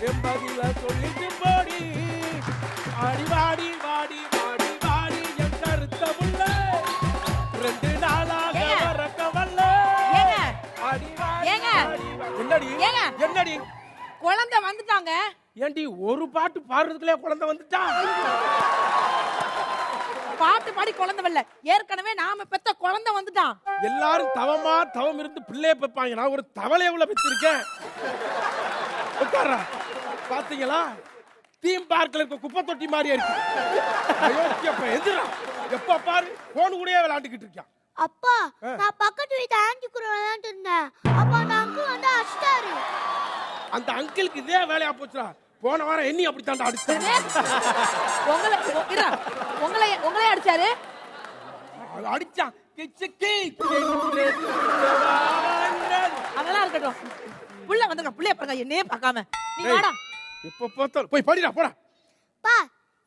எம்பதில சொல்லிட்டு போடி ஆடி வாடி வாடி வாடி வாடி என் கருத்த முள்ள 2 நாளாக வரக்க வல்ல ஆடி வாடி என்னடி என்னடி குழந்தை வந்துட்டாங்க. ஏண்டி ஒரு பாட்டு பாடுறதுக்குள்ளே குழந்தை வந்துட்டா? பாட்டு பாடி குழந்தை வரல, ஏற்கனவே நாம பெத்த குழந்தை வந்துட்டான். எல்லாரும் தவம் இருந்து பிள்ளைய பெப்பாங்க. நான் ஒரு தவளை எவ்வளவு பெற்றிருக்கேன். உட்காரா பாத்தீங்களா? தீம் பார்க்ல இருக்க குப்பை தொட்டி மாதிரியா இருக்கு. எதிரா எப்ப பாரு போன் கூடயே விளையாண்டுக்கிட்டு இருக்கான். அப்பா நான் பக்கத்து வீட்டு ஆண்டி கூட விளையாண்டு இருந்தேன். அப்பா அந்த அங்கிள் வந்து அடிச்சாரு. அந்த அங்கிளுக்கு இதே வேலையா போச்சுடா. போன வாரம் என்னி அப்படி தாண்டா அடிச்சாரு. உங்களே அடிச்சாரு? அடிச்சான். அதெல்லாம் இருக்கட்டும். புள்ள வந்துங்க, புள்ளைய பாருங்க, என்னையே பார்க்காம. நீ வாடா. எப்ப பார்த்தாலும் போய் படிடா போடா. பா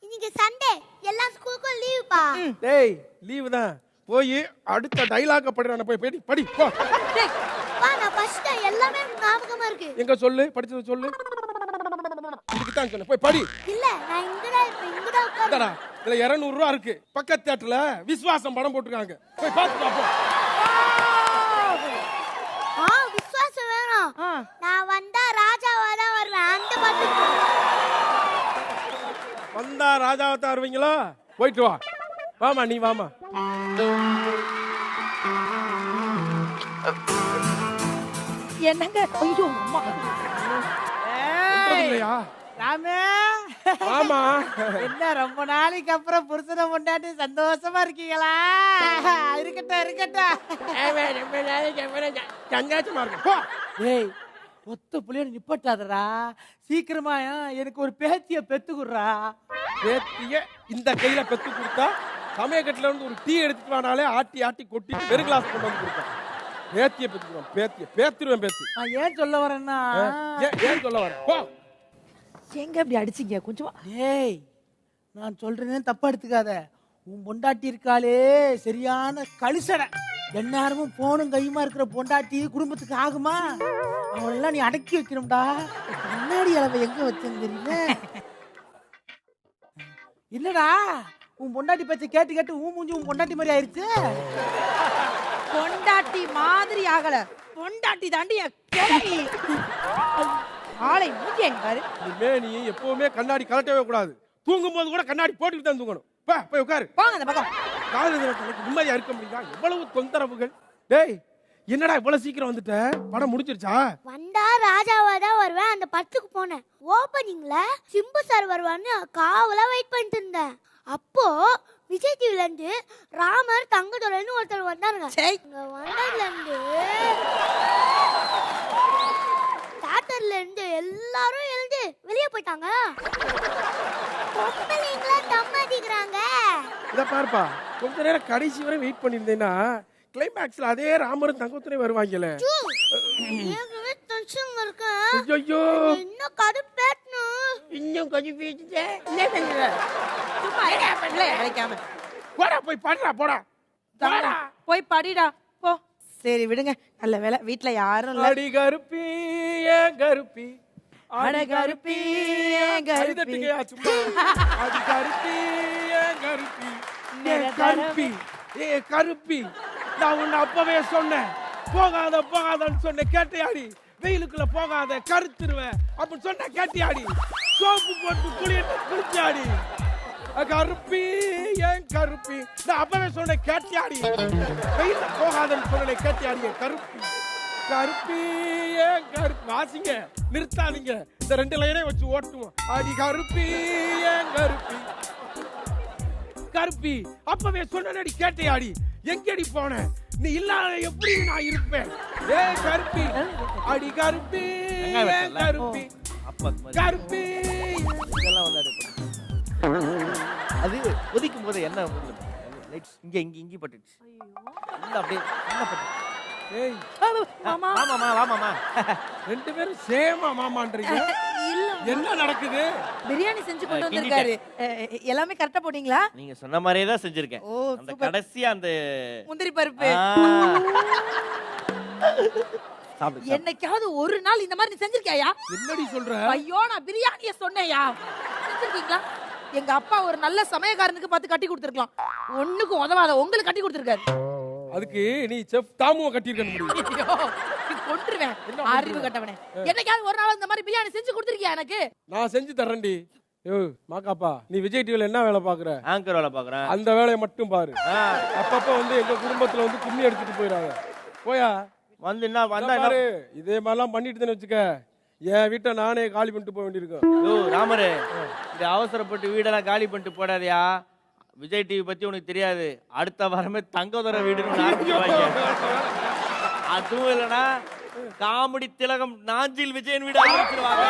இன்னைக்கு சண்டே, எல்லா ஸ்கூலுக்கும் லீவ் பா. டேய் லீவ் தான். போய் அடுத்த டயலாக் படிடா. போய் படி படி போ. டேய் பா நான் ஃபர்ஸ்ட் எல்லாமே ஞாபகமா இருக்கு. எங்க சொல்லு, படிச்சது சொல்லு. இதுக்கு தான் சொன்னேன் போய் படி. இல்ல நான் இங்கடா உட்கார்றேன். இதுல 200 ரூபாய் இருக்கு. பக்கத்து தியேட்டர்ல விஸ்வாசம் படம் போட்டுருக்காங்க. போய் பாத்துட்டு போ. விஸ்வாசம் வேணும். நான் வந்தா ராஜாவா தான் வருவேன். அந்த பாட்டு வந்தா ராஜாவா தான் வருவீங்களா? போயிட்டு வா. வாமா நீ வாமா. என்னங்க? ஐயோ அம்மா. இல்லையா ராமே ஆமா. என்ன ரொம்ப நாளைக்கு அப்புறம் புருஷனை கொண்டாடி சந்தோஷமா இருக்கீங்களா? இருக்கட்டும். சந்தோஷமா இருக்கு. ஏய் ஒத்த புள்ளைய நிப்பட்டாதடா. சீக்கிரமா எனக்கு ஒரு பேத்திய பெத்துக்குறா. பேத்திய இந்த கையில பெத்து கொடுத்தா சமயக்கட்டுல இருந்து ஒரு டீ எடுத்துட்டு வானாலே ஆட்டி ஆட்டி கொட்டி பெரு கிளாஸ் கொண்டு வந்து கொடுத்தேன். பேத்திய பெத்துக்குறோம். பேத்திருவேன் பேத்து. நான் ஏன் சொல்ல வரேன்னா ஏன் சொல்ல வரேன் போ. எங்க இப்படி அடிச்சீங்க கொஞ்சம்? ஏய் நான் சொல்றேன்னு தப்பா எடுத்துக்காத. உன் பொண்டாட்டி இருக்காளே சரியான கழிசடை. எந்நேரமும் போனும் கையுமா இருக்கிற பொண்டாட்டி குடும்பத்துக்கு ஆகுமா? அவளெல்லாம் நீ அடக்கி வைக்கணும்டா. கண்ணாடி அளவை எங்க வச்சேன்னு தெரியல. என்னடா உன் பொண்டாட்டி பேச்ச கேட்டு கேட்டு உன் மூஞ்சி உன் பொண்டாட்டி மாதிரி ஆயிருச்சு. பொண்டாட்டி மாதிரி ஆகல, பொண்டாட்டி தாண்டி ஆளை மூஞ்சி எங்க பாரு. இனிமே நீ எப்பவுமே கண்ணாடி கலட்டவே கூடாது. தூங்கும் போது கூட கண்ணாடி போட்டுட்டு தான் தூங்கணும். போய் உட்காரு. போங்க அந்த பக்கம். காலையில நிம்மதியா இருக்க முடியுதா? எவ்வளவு தொந்தரவுகள். டேய் என்னடா இவ்வளவு சீக்கிரம் வந்துட்ட? படம் முடிஞ்சிருச்சா? வந்தா ராஜாவா தான் வருவேன். அந்த படத்துக்கு போனேன். ஓபனிங்ல சிம்பு சார் வருவான்னு காவலா வெயிட் பண்ணிட்டு இருந்தேன். அப்போ விஜய் டிவில இருந்து ராமர் தங்கதுரைன்னு ஒருத்தர் வந்தாருங்க. வந்ததுல இருந்து தியேட்டர்ல இருந்து எல்லாரும் எழுந்து வெளியே போயிட்டாங்க. பொம்பளைங்களா தம் அடிக்குறாங்க. இத பாருப்பா, கொஞ்ச நேரம் கடைசி வரை வெயிட் பண்ணிருந்தேன்னா கிளைமாக்ஸ்ல அதே ராமரும் தங்கத்துரை வருவாங்கல. ஏகவே டென்ஷன் இருக்கு. ஐயோ இன்னும் கடுப்பேட்டணும். இன்னும் கொஞ்சம் பேசிட்டே என்ன பண்ணுற? சும்மா இல்ல அழைக்காம போடா போய் பாடுடா போடா. போய் படிடா போ. சரி விடுங்க, நல்ல வேலை வீட்ல யாரும் இல்ல. அடி கருப்பி ஏன் கருப்பி அட கருப்பி ஏன் கருப்பி அடி கருப்பி ஏன் கருப்பி கருப்பி ஏ கருப்பி. நான் உன்னை அப்பவே சொன்னேன் போகாதன்னு சொன்னேன். கேட்டையாடி? வெயிலுக்குள்ள போகாத கருத்துருவேன் அப்படின்னு சொன்ன கேட்டியாடி? சோப்பு போட்டு குளிச்சாடி. கருப்பி ஏன் கருப்பி. நான் அப்பவே சொன்ன கேட்டியாடி? வெயில போகாதன்னு சொன்ன கேட்டியாடி? கருப்பி கருப்பி ஏன் கருப்பி. வாசிங்க நிறுத்தாதீங்க. இந்த 2 லைனே வச்சு ஓட்டுவோம். அடி கருப்பி ஏன் கருப்பி கருப்பி. அப்பவே சொன்னடி கேட்டியாடி? எங்கடி போன? நீ இல்லாத எப்படி நான் இருப்பேன்? ஏ கருப்பி அடி கருப்பி ஏன் கருப்பி கருப்பி. இதெல்லாம் அது ஒதிக்கும் போது என்ன இங்க பட்டுச்சு. அப்படியே ஏய் மாமா மாமா 2 பேரும் சேமா மாமான்றீங்க. என்ன நடக்குது? பிரியாணி செஞ்சு கொண்டு வந்திருக்காரு. எல்லாமே கரெக்ட்டா போட்டீங்களா? நீங்க சொன்ன மாதிரியே தான் செஞ்சிருக்கேன். அந்த கடைசியா அந்த முந்திரி பருப்பு சாப்பிடு. என்னைக்காவது ஒரு நாள் இந்த மாதிரி நீ செஞ்சிருக்கியா? என்னடி சொல்ற? ஐயோ நான் பிரியாணிய சொன்னேயா? செஞ்சிருக்கீங்களா? எங்க அப்பா ஒரு நல்ல சமயக்காரனுக்கு பார்த்து கட்டி கொடுத்துருக்கலாம். ஒண்ணுக்கும் உதவாத உங்களுக்கு கட்டி கொடுத்துருக்காரு. அதுக்கு நீ செஃப் தாமுவை கட்டியிருக்க முடியும். ஐயோ, நீ கொன்றுவேன். அறிவு கட்டவனே. என்னைக்காவது ஒரு நாள் இந்த மாதிரி பிரியாணி செஞ்சு கொடுத்துருக்கியா எனக்கு? நான் செஞ்சு தரேன்டி. யோ மாக்காப்பா, நீ விஜய் டிவில என்ன வேலை பாக்குற? ஆங்கர் வேலை பாக்குறேன். அந்த வேலையை மட்டும் பாரு. அப்பப்ப வந்து எங்க குடும்பத்துல வந்து கும்மி எடுத்துட்டு போயிடாத. போயா வந்து என்ன வந்தா பாரு, இதே மாதிரிலாம் பண்ணிட்டு வச்சுக்க, என் வீட்டை நானே காலி பண்ணிட்டு போக வேண்டியிருக்கும். யோ ராமரு, இந்த அவசரப்பட்டு வீடெல்லாம் காலி பண்ணிட்டு போடாதயா. விஜய் டிவி பத்தி உனக்கு தெரியாது. அடுத்த வாரமே தங்கதுரை வீடுன்னு ஆரம்பிச்சுவாங்க. அதுவும் இல்லைன்னா காமெடி திலகம் நாஞ்சில் விஜயன் வீடு ஆரம்பிச்சிருவாங்க.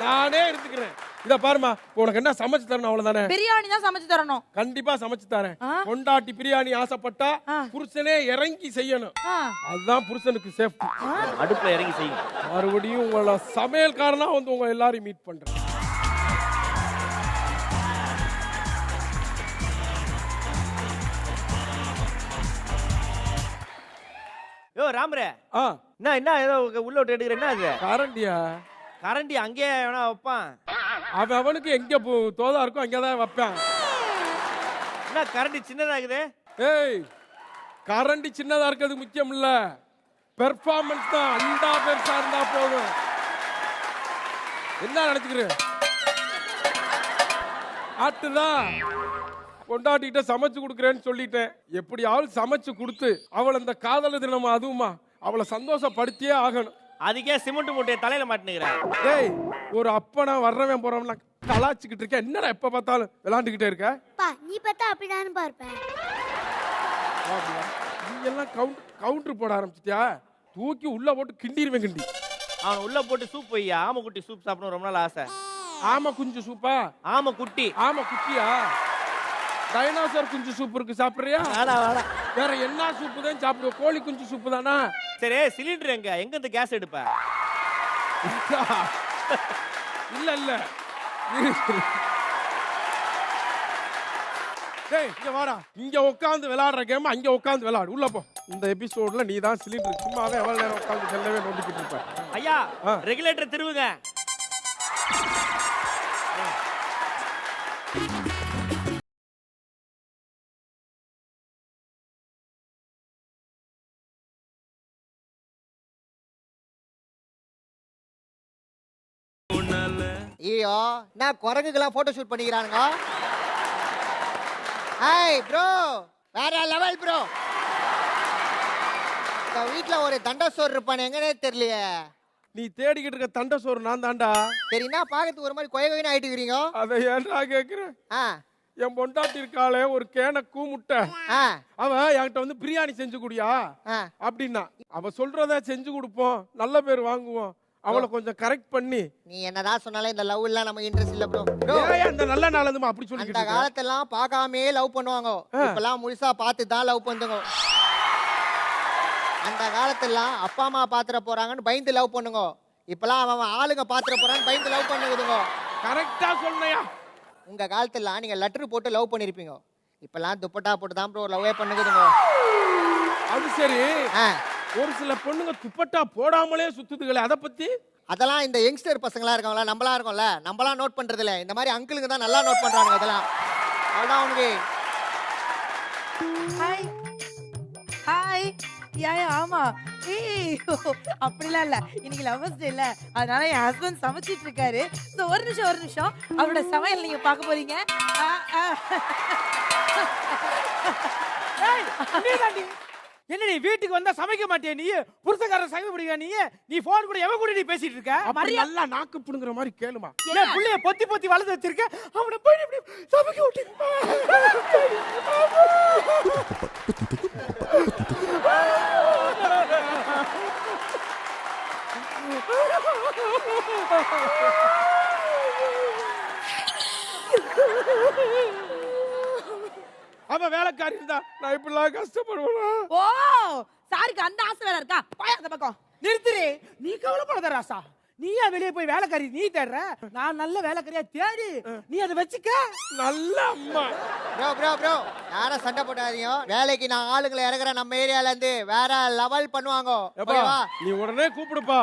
நானே எடுத்துக்கிறேன். இத பாருமா, உனக்கு என்ன சமைச்சு தரணும் அவ்வளவுதானே? பிரியாணி தான் சமைச்சு தரணும். கண்டிப்பா சமைச்சு தரேன். கொண்டாட்டி பிரியாணி ஆசைப்பட்டா புருஷனே இறங்கி செய்யணும். அதுதான் புருஷனுக்கு சேஃப்டி. அடுப்புல இறங்கி செய்யும். மறுபடியும் உங்கள சமையல்காரனா வந்து உங்க எல்லாரையும் மீட் பண்றேன். யோ ராமரே, ஆ என்ன ஏதோ உள்ள விட்டு எடுக்கிற? என்ன அது கரண்டியா? கரண்டி அங்கேயே வேணா வைப்பான். அவனுக்கு எங்க தோதா இருக்கும் அங்கதான் வைப்பான். என்ன கரண்டி சின்னதா இருக்குது? ஏய், கரண்டி சின்னதா இருக்கிறது முக்கியம் இல்ல, பெர்ஃபார்மன்ஸ் தான். அண்டா பெருசா இருந்தா போதும். என்ன நினைச்சுக்கிற? ஆட்டுதான் கொண்டாட்டிக்கிட்ட சமைச்சு கொடுக்குறேன்னு சொல்லிட்டேன். எப்படியாவது சமைச்சு கொடுத்து அவளை அந்த காதல தினம் அதுவுமா அவளை சந்தோஷப்படுத்தியே ஆகணும். அதுக்கே சிமெண்ட் மூட்டையை தலையில மாட்டினுக்கிறேன். ஏய், ஒரு அப்பனா வர்றவன் போறவன் கலாச்சிக்கிட்டு இருக்கேன். என்னடா எப்ப பார்த்தாலும் விளையாண்டுக்கிட்டே இருக்க? நீ பார்த்தா அப்படிதான் பார்ப்பேன். நீ எல்லாம் கவுண்டர் போட ஆரம்பிச்சிட்டியா? தூக்கி உள்ள போட்டு கிண்டிடுவேன். கிண்டி அவன் உள்ள போட்டு சூப் வையா. ஆமை குட்டி சூப் சாப்பிடணும் ரொம்ப நாள் ஆசை. ஆமா குஞ்சு சூப்பா? ஆமை குட்டி. ஆமா குட்டியா? டைனோசர் குஞ்சு சூப் இருக்கு, சாப்பிடுறியா? வேற என்ன சூப்பு தான் சாப்பிடுவோம்? கோழி குஞ்சு சூப்பு தானா? சரி, சிலிண்டர் எங்க இருந்து கேஸ் எடுப்ப? இல்ல இல்ல, டேய் இங்க வாடா. இங்க உட்கார்ந்து விளையாடுற கேம் அங்க உட்கார்ந்து விளையாடு. உள்ள போ. இந்த எபிசோட்ல நீ தான் சிலிண்டர். சும்மாவே எவ்வளவு நேரம் உட்கார்ந்து செல்லவே நோண்டிக்கிட்டு இருப்ப. ஐயா, ரெகுலேட்டர் திருவுங்க. ஐயோ, நான் குரங்குக்கெல்லாம் போட்டோ ஷூட் பண்ணிக்கிறானுங்க. ஹாய் ப்ரோ, வேற லெவல் ப்ரோ. இந்த வீட்ல ஒரு தண்டசோர் இருப்பானே, எங்கனே தெரியலையே. நீ தேடிக்கிட்டு இருக்க தண்டை சோறு நான் தான்டா. சரினா பாக்கிறதுக்கு ஒரு மாதிரி கொயகொயன்னு ஆயிட்டு இருக்கீங்க. அதை ஏன்டா கேக்குறேன்? என் பொண்டாட்டி இருக்காளே ஒரு கேன கூமுட்டை, அவ என்கிட்ட வந்து பிரியாணி செஞ்சு குடியா அப்படின்னா அவ சொல்றத செஞ்சு கொடுப்போம், நல்ல பேர் வாங்குவோம். அவளை கொஞ்சம் கரெக்ட் பண்ணி. நீ என்னதான் சொன்னாலும் இந்த லவ் எல்லாம் நமக்கு இன்ட்ரெஸ்ட் இல்ல ப்ரோ. அந்த நல்ல நாளதுமா அப்படி சொல்லிட்டு அந்த காலத்தெல்லாம் பார்க்காமே லவ் பண்ணுவாங்க. இப்பெல்லாம் முழுசா பார்த்து தான் லவ் பண்ணுங்க. அந்த காலத்தெல்லாம் அப்பா அம்மா பாத்துற போறாங்கன்னு பயந்து லவ் பண்ணுங்க. இப்பெல்லாம் அவன் ஆளுங்க பாத்துற போறான்னு பயந்து லவ் பண்ணுதுங்க. கரெக்டா சொன்னையா? உங்க காலத்துல நீங்க லெட்டர் போட்டு லவ் பண்ணிருப்பீங்க. இப்பெல்லாம் துப்பட்டா போட்டு தான் ப்ரோ லவ்வே பண்ணுதுங்க. அது சரி, ஒரு சில பொண்ணுங்க துப்பட்டா போடாமலே சுத்துதுங்களே, அத பத்தி? அதெல்லாம் இந்த யங்ஸ்டர் பசங்களா இருக்காங்களா, நம்மளா இருக்கோம்ல, நம்மளா நோட் பண்றது இல்ல. இந்த மாதிரி அங்கிளுங்க தான் நல்லா நோட் பண்றாங்க. அதெல்லாம் அவ்வளவுதான் உனக்கு. Hi hi. யா ஆமா. ஏய் அப்படிலாம் இல்ல, இன்னைக்கு லவர்ஸ் டே இல்ல, அதனால என் ஹஸ்பண்ட் சமைச்சிட்டு இருக்காரு. சோ ஒரு நிமிஷம் அவரோட சமையல் நீங்க பார்க்க போறீங்க. என்னடி வீட்டுக்கு வந்தா சமைக்க மாட்டியா நீ? புருஷக்காரன் சமைக்க முடியா நீ? நீ போன் கூட எவன் கூட நீ பேசிட்டு இருக்க? அப்படி நல்லா நாக்கு புடுங்குற மாதிரி கேளுமா. என்ன புள்ளைய பொத்தி பொத்தி வளர்த்து வச்சிருக்க, அவனை போய் இப்படி சமைக்க விட்டு. அவ வேலைக்காரி இருந்தா நான் இப்படிலாம் கஷ்டப்படுவேனா? ஓ சாருக்கு அந்த ஆசை வேற இருக்கா? போய் அந்த பக்கம் நிறுத்துறே. நீ கவலைப்படாத ராசா, நீ ஏன் வெளியே போய் வேலைக்காரி நீ தேடுற? நான் நல்ல வேலைக்காரியா தேடி நீ அதை வச்சுக்க. நல்ல அம்மா. ப்ரோ யாரும் சண்டை போட்டாதீங்க. வேலைக்கு நான் ஆளுங்களை இறக்குறேன் நம்ம ஏரியால இருந்து. வேற லெவல் பண்ணுவாங்க. எப்பா, ஓகேவா? நீ உடனே கூப்பிடுப்பா.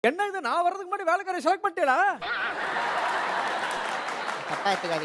என்ன இது, நான் வர்றதுக்கு முன்னாடி வேலைக்காரை செலக்ட் பண்ணிட்டேடா? தப்பா எடுத்துக்காதீங்க.